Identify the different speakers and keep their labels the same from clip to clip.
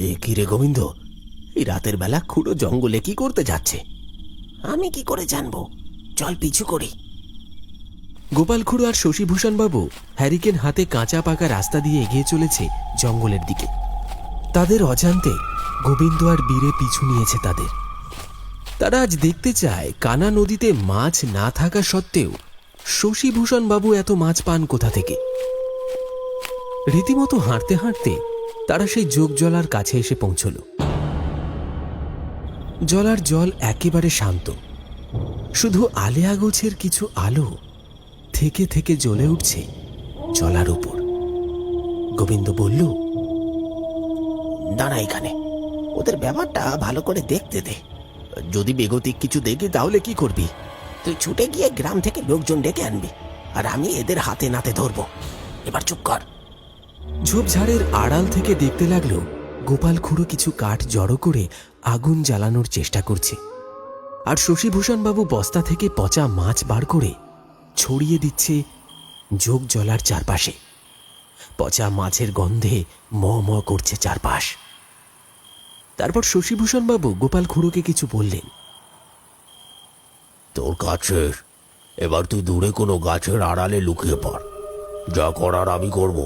Speaker 1: এ কি রে গোবিন্দ, এই রাতের বেলা খুড়ো জঙ্গলে কি করতে যাচ্ছে?
Speaker 2: আমি কি করে জানবো? চল পিছু করি।
Speaker 3: গোপাল খুড়ো আর শশীভূষণ বাবু হ্যারিকেন হাতে কাঁচা পাকা রাস্তা দিয়ে এগিয়ে চলেছে জঙ্গলের দিকে। তাদের অজান্তে গোবিন্দ আর বীরে পিছু নিয়েছে তাদের। তারা আজ দেখতে চায় কানা নদীতে মাছ না থাকা সত্ত্বেও শশীভূষণ বাবু এত মাছ পান কোথা থেকে। রীতিমতো হাঁটতে হাঁটতে তারা সেই যোগ জলার কাছে এসে পৌঁছল। জলার জল একেবারে শান্ত, শুধু আলেয়া গোছের কিছু আলো থেকে থেকে জ্বলে উঠছে জলার উপর। গোবিন্দ বলল,
Speaker 2: দাঁড়া এখানে, ওদের ব্যাপারটা ভালো করে দেখতে দে।
Speaker 1: যদি বেগতিক কিছু দেখি তাহলে কি করবি?
Speaker 2: তুই ছুটে গিয়ে গ্রাম থেকে লোকজন ডেকে আনবি, আর আমি এদের হাতে নাতে ধরবো। এবার চুপ কর।
Speaker 3: ঝোপঝাড়ের আড়াল থেকে দেখতে লাগলো গোপাল খুড়ো কিছু কাঠ জড়ো করে আগুন জ্বালানোর চেষ্টা করছে, আর শশীভূষণ বাবু বস্তা থেকে পচা মাছ বার করে ছড়িয়ে দিচ্ছে যোগ জলার চারপাশে। পচা মাছের গন্ধে ম ম করছে চারপাশ। তারপর শশীভূষণ বাবু গোপাল খুড়োকে কিছু বললেন।
Speaker 1: তোর কাছে এবার তুই দূরে কোনো গাছের আড়ালে লুকিয়ে পড়, যা করার আমি করব।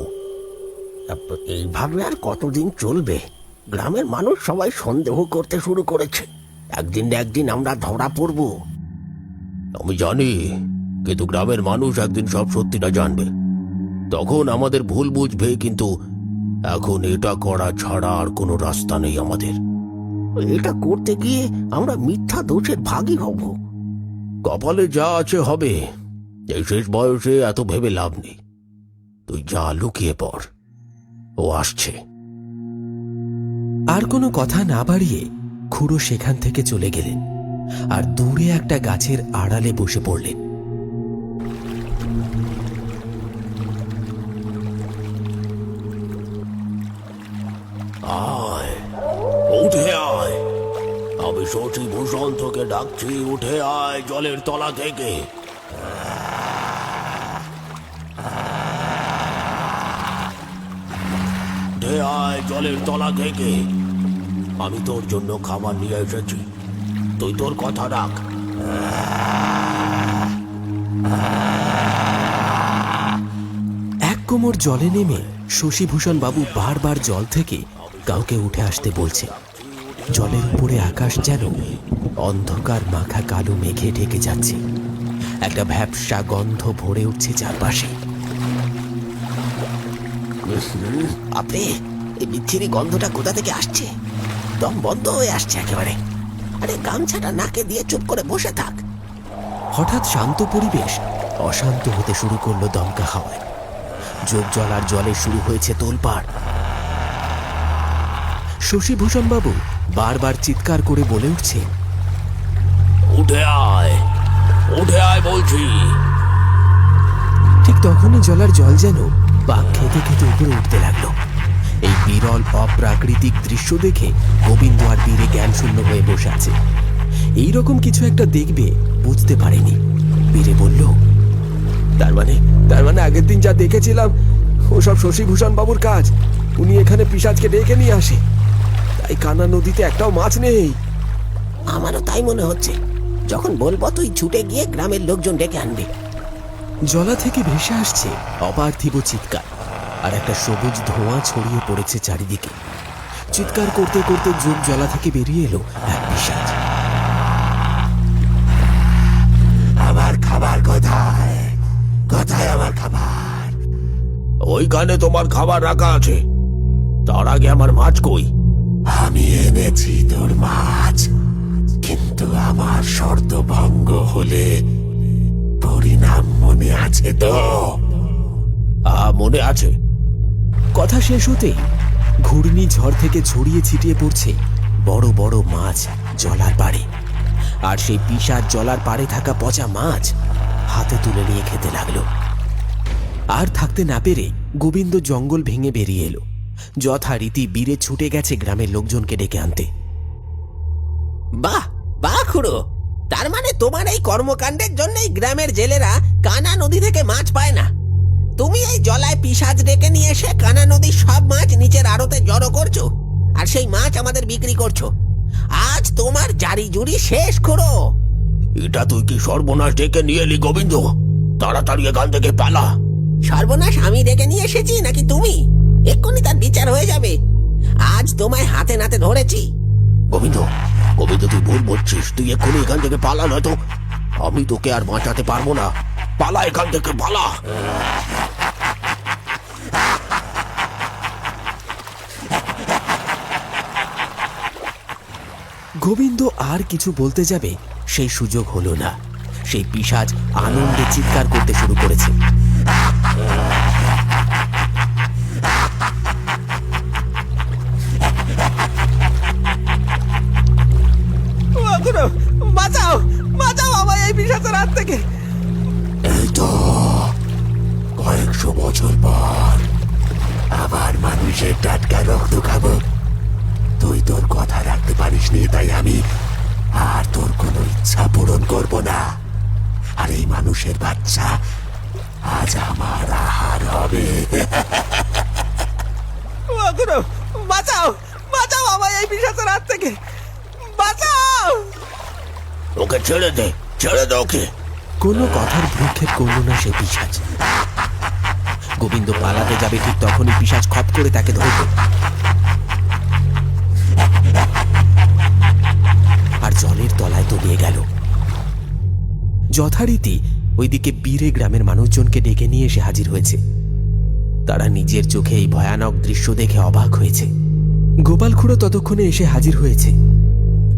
Speaker 2: এইভাবে আর কতদিন চলবে? গ্রামের মানুষ সবাই সন্দেহ করতে শুরু করেছে। একদিন না একদিন আমরা ধরা পড়ব।
Speaker 1: আমি জানি, কিন্তু গ্রামের মানুষ একদিন সব সত্যিটা জানবে, তখন আমাদের ভুল বুঝবে। কিন্তু এখন এটা করা ছাড়া আর কোনো রাস্তা নেই আমাদের।
Speaker 2: এটা করতে গিয়ে আমরা মিথ্যা দোষের ভাগী হব।
Speaker 1: কপালে যা আছে হবে। এই শেষ বয়সে এত ভেবে লাভ নেই। তুই যা, লুকিয়ে পড়, ও আসছে।
Speaker 3: আর কোনো কথা না বাড়িয়ে খুড়ো সেখান থেকে চলে গেলেন আর দূরে একটা গাছের আড়ালে বসে পড়লেন।
Speaker 1: আয়, উঠে আয়, আমি শশীভূষণ তোকে ডাকছি। উঠে আয় জলের তলা থেকে। উঠে আয় জলের তলা থেকে। আমি তোর জন্য খাবার নিয়ে এসেছি, তুই তোর কথা রাখ।
Speaker 3: এক কোমর জলে নেমে শশীভূষণ বাবু বারবার জল থেকে কাউকে উঠে আসতে বলছে। জলের উপরে আকাশ যেন অন্ধকার মাখা কালো মেঘে ঢেকে যাচ্ছে। একটা ভ্যাপসা গন্ধ ভরে উঠছে চারপাশে।
Speaker 2: আপনি এই বিচ্ছিরি গন্ধটা কোথা থেকে আসছে? দম বন্ধ হয়ে আসছে একেবারে। আরে গামছাটা নাকে দিয়ে চুপ করে বসে থাক।
Speaker 3: হঠাৎ শান্ত পরিবেশ অশান্ত হতে শুরু করলো দমকা হাওয়ায়। যোগ জলার জলে শুরু হয়েছে তোলপাড়। শশীভূষণ বাবু বারবার চিৎকার করে বলে উঠছে,
Speaker 1: উঠে আয়, উঠে আয় বলছি।
Speaker 3: ঠিক তখনই জলার জল যেন বাঘ খেতে খেতে উপরে উঠতে লাগলো। এই বিরল অপ্রাকৃতিক দৃশ্য দেখে গোবিন্দ আর বীরে জ্ঞান শূন্য হয়ে বসে আছে। এইরকম কিছু একটা দেখবে বুঝতে পারেনি। বীরে বলল, তার মানে আগের দিন যা দেখেছিলাম ওসব শশীভূষণ বাবুর কাজ। উনি এখানে পিশাচকে ডেকে নিয়ে আসে, তাই কানা নদীতে একটাও মাছ নেই।
Speaker 2: আমারও তাই মনে হচ্ছে। যখন বলবো তুই ছুটে গিয়ে গ্রামের লোকজন ডেকে আনবি।
Speaker 3: জলা থেকে ভেসে আসছে অপার্থিব চিৎকার, আর একটা সবুজ ধোঁয়া ছড়িয়ে পড়েছে চারিদিকে। চিৎকার করতে করতে যোগ জলা থেকে বেরিয়ে এলো এক পিশাচ।
Speaker 2: আমার খাবার কোথায়? কোথায় আমার খাবার?
Speaker 1: ওইখানে তোমার খাবার রাখা আছে, তার আগে আমার মাছ কই?
Speaker 2: আমি এনেছি তোর মাছ, কিন্তু আমার শর্ত ভঙ্গ হলে পরিণাম মনে আছে তো?
Speaker 1: মনে আছে।
Speaker 3: কথা শেষ হতেই ঘূর্ণি ঝড় থেকে ছড়িয়ে ছিটিয়ে পড়ছে বড় বড় মাছ জলার পাড়ে। আর সেই পিশাচ জলার পাড়ে থাকা পচা মাছ হাতে তুলে নিয়ে খেতে লাগলো। আর থাকতে না পেরে গোবিন্দ জঙ্গল ভেঙে বেরিয়ে এলো। যথারীতি বীরে ছুটে গেছে গ্রামের লোকজনকে ডেকে আনতে।
Speaker 2: বাহ বাহ খুড়ো, তার মানে তোমার এই কর্মকাণ্ডের জন্যই গ্রামের জেলেরা কানা নদী থেকে মাছ পায় না। তুমি এই জলায় পিশাচ ডেকে নিয়ে এসে কানা নদীর সব মাছ নিচের আড়তে জড়ো করছো, আর সেই মাছ আমাদের বিক্রি করছো। আজ তোমার জারি জুরি শেষ করো।
Speaker 1: এটা তুই কি সর্বনাশ ডেকে নিয়ে এলি গোবিন্দ? তাড়াতাড়ি এখান থেকে পালা।
Speaker 2: সর্বনাশ আমি ডেকে নিয়ে এসেছি নাকি তুমি? এক্ষুনি তার বিচার হয়ে যাবে। আজ তোমায় হাতে নাতে ধরেছি।
Speaker 1: গোবিন্দ, গোবিন্দ তুই ভুল বলছিস। তুই এক্ষুনি এখান থেকে পালা, নয়তো আমি তোকে আর বাঁচাতে পারবো না। পালা এখান থেকে, পালা।
Speaker 3: গোবিন্দ আর কিছু বলতে যাবে, সেই সুযোগ হলো না। সেই পিশাচ আনন্দে চিৎকার করতে শুরু করেছে।
Speaker 2: বাঁচাও, বাঁচাও আমায় এই পিশাচের হাত থেকে।
Speaker 1: এই তো কয়েকশো বছর পর আবার মানুষের টাটকা রক্ত খাবো। তুই তোর কথা রাখতে পারিসনি, তাই আমি আর তোর কোনো ইচ্ছা পূরণ করব না। আর এই মানুষের বাচ্চা আজ আমার আহার হবে।
Speaker 2: বাঁচাও, বাঁচাও আমায় এই পিশাচের হাত থেকে। বাঁচাও।
Speaker 1: ওকে ছেড়ে দে, ছেড়ে দে ওকে।
Speaker 3: কোনো কথার ভ্রুক্ষেপ করল না সেই পিশাচ। গোবিন্দ পালাতে যাবে, ঠিক তখনই পিশাচ খপ করে তাকে ধরল আর জলের তলায় তলিয়ে গেল। যথারীতি ওইদিকে বীরে গ্রামের মানুষজনকে ডেকে নিয়ে এসে হাজির হয়েছে। তারা নিজের চোখে এই ভয়ানক দৃশ্য দেখে অবাক হয়েছে। গোপাল খুড়ো ততক্ষণে এসে হাজির হয়েছে।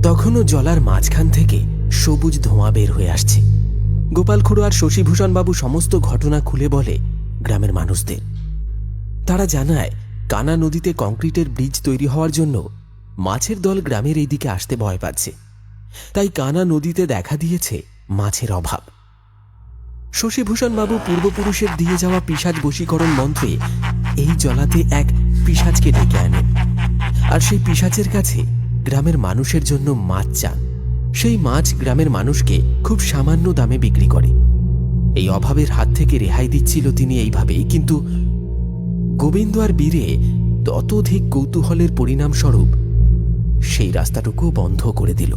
Speaker 3: তখনও জলার মাঝখান থেকে সবুজ ধোঁয়া বের হয়ে আসছে। গোপাল খুড়ো আর শশীভূষণ বাবু সমস্ত ঘটনা খুলে বলে গ্রামের মানুষদের। তারা জানায়, কানা নদীতে কংক্রিটের ব্রিজ তৈরি হওয়ার জন্য মাছের দল গ্রামের এই দিকে আসতে ভয় পাচ্ছে, তাই কানা নদীতে দেখা দিয়েছে মাছের অভাব। শশীভূষণ বাবু পূর্বপুরুষের দিয়ে যাওয়া পিশাচ বশীকরণ মন্ত্রে এই জলাতে এক পিশাচকে ডেকে আনেন, আর সেই পিশাচের কাছে গ্রামের মানুষের জন্য মাছ চান। সেই মাছ গ্রামের মানুষকে খুব সামান্য দামে বিক্রি করে। এই অভাবের হাত থেকে রেহাই দিচ্ছিল তিনি এইভাবেই। কিন্তু গোবিন্দ আর বীরে ততোধিক কৌতূহলের পরিণামস্বরূপ সেই রাস্তাটুকু বন্ধ করে দিল।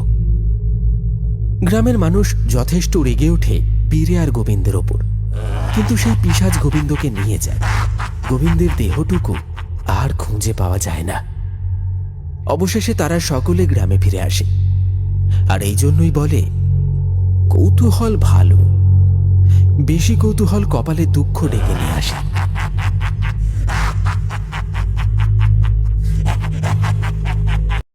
Speaker 3: গ্রামের মানুষ যথেষ্ট রেগে ওঠে বীরে আর গোবিন্দের ওপর, কিন্তু সেই পিশাচ গোবিন্দকে নিয়ে যায়। গোবিন্দের দেহটুকু আর খুঁজে পাওয়া যায় না। অবশেষে তারা সকলে গ্রামে ফিরে আসে। আর এই জন্যই বলে, কৌতূহল ভালো, বেশি কৌতূহল কপালে দুঃখ ডেকে নিয়ে আসে।